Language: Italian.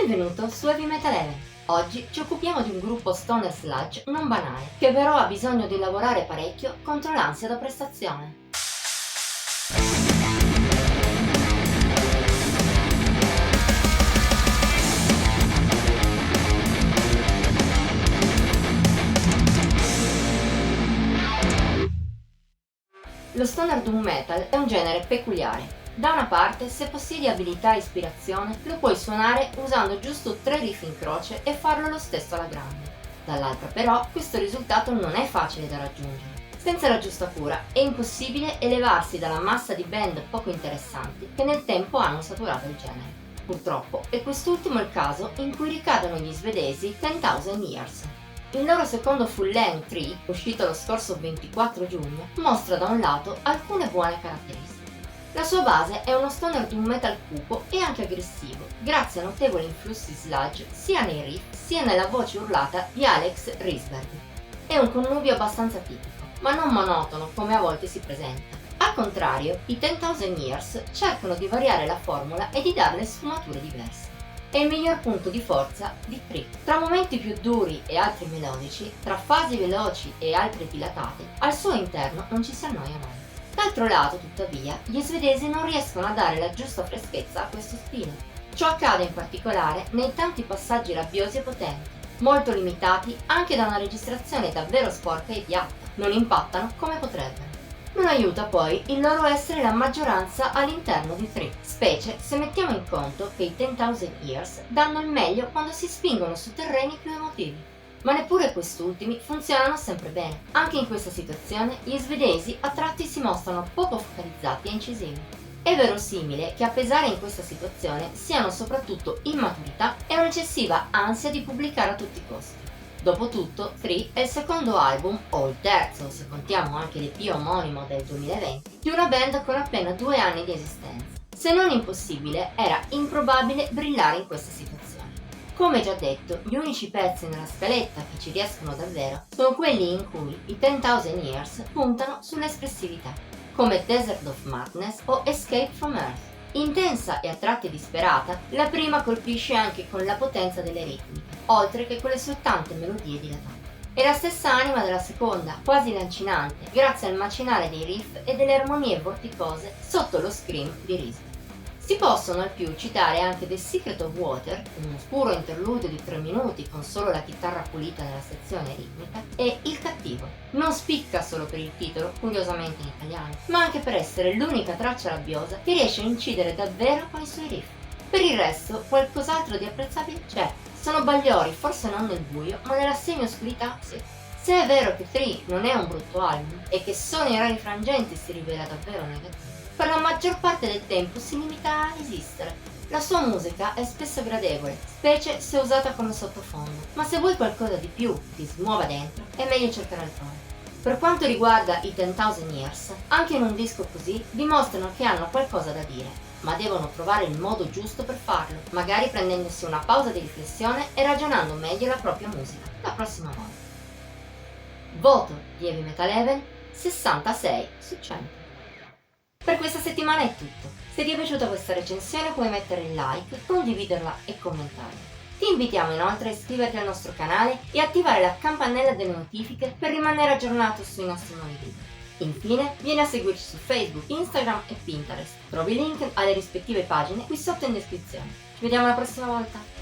Benvenuto su Heavy Metal Heaven. Oggi ci occupiamo di un gruppo stoner sludge non banale, che però ha bisogno di lavorare parecchio contro l'ansia da prestazione. Lo stoner doom metal è un genere peculiare. Da una parte, se possiedi abilità e ispirazione, lo puoi suonare usando giusto 3 riff in croce e farlo lo stesso alla grande. Dall'altra però, questo risultato non è facile da raggiungere. Senza la giusta cura, è impossibile elevarsi dalla massa di band poco interessanti che nel tempo hanno saturato il genere. Purtroppo, è quest'ultimo il caso in cui ricadono gli svedesi 10,000 Years. Il loro secondo full-length 3, uscito lo scorso 24 giugno, mostra da un lato alcune buone caratteristiche. La sua base è uno stoner doom metal cupo e anche aggressivo, grazie a notevoli influssi sludge sia nei riff sia nella voce urlata di Alex Risberg. È un connubio abbastanza tipico, ma non monotono come a volte si presenta. Al contrario, i 10,000 Years cercano di variare la formula e di darle sfumature diverse. È il miglior punto di forza di Tree. Tra momenti più duri e altri melodici, tra fasi veloci e altre dilatate, al suo interno non ci si annoia mai. D'altro lato, tuttavia, gli svedesi non riescono a dare la giusta freschezza a questo stile. Ciò accade in particolare nei tanti passaggi rabbiosi e potenti, molto limitati anche da una registrazione davvero sporca e piatta, non impattano come potrebbero. Non aiuta poi il loro essere la maggioranza all'interno di Tree, specie se mettiamo in conto che i 10,000 Years danno il meglio quando si spingono su terreni più emotivi. Ma neppure quest'ultimi funzionano sempre bene. Anche in questa situazione gli svedesi a tratti si mostrano poco focalizzati e incisivi. È verosimile che a pesare in questa situazione siano soprattutto immaturità e un'eccessiva ansia di pubblicare a tutti i costi. Dopotutto, Tree è il secondo album, o il terzo se contiamo anche l'EP omonimo del 2020, di una band con appena 2 anni di esistenza. Se non impossibile, era improbabile brillare in questa situazione. Come già detto, gli unici pezzi nella scaletta che ci riescono davvero sono quelli in cui i 10,000 Years puntano sull'espressività, come Desert of Madness o Escape from Earth. Intensa e a tratti disperata, la prima colpisce anche con la potenza delle ritmiche, oltre che con le sue tante melodie dilatate. È la stessa anima della seconda, quasi lancinante, grazie al macinare dei riff e delle armonie vorticose sotto lo scream di Risberg. Si possono al più citare anche The Secret of Water, un oscuro interludio di 3 minuti con solo la chitarra pulita nella sezione ritmica, e Il Cattivo. Non spicca solo per il titolo, curiosamente in italiano, ma anche per essere l'unica traccia rabbiosa che riesce a incidere davvero con i suoi riff. Per il resto, qualcos'altro di apprezzabile c'è. Sono bagliori, forse non nel buio, ma nella semi-oscurità sì. Se è vero che Tree non è un brutto album e che solo in rari frangenti si rivela davvero negativo, per la maggior parte del tempo si limita a esistere. La sua musica è spesso gradevole, specie se usata come sottofondo, ma se vuoi qualcosa di più ti smuova dentro, è meglio cercare altrove. Per quanto riguarda i 10,000 Years, anche in un disco così dimostrano che hanno qualcosa da dire, ma devono trovare il modo giusto per farlo, magari prendendosi una pausa di riflessione e ragionando meglio la propria musica la prossima volta. Voto di Heavy Metal Heaven 66 su 100. Per questa settimana è tutto. Se ti è piaciuta questa recensione puoi mettere il like, condividerla e commentare. Ti invitiamo inoltre a iscriverti al nostro canale e attivare la campanella delle notifiche per rimanere aggiornato sui nostri nuovi video. Infine, vieni a seguirci su Facebook, Instagram e Pinterest. Trovi i link alle rispettive pagine qui sotto in descrizione. Ci vediamo la prossima volta!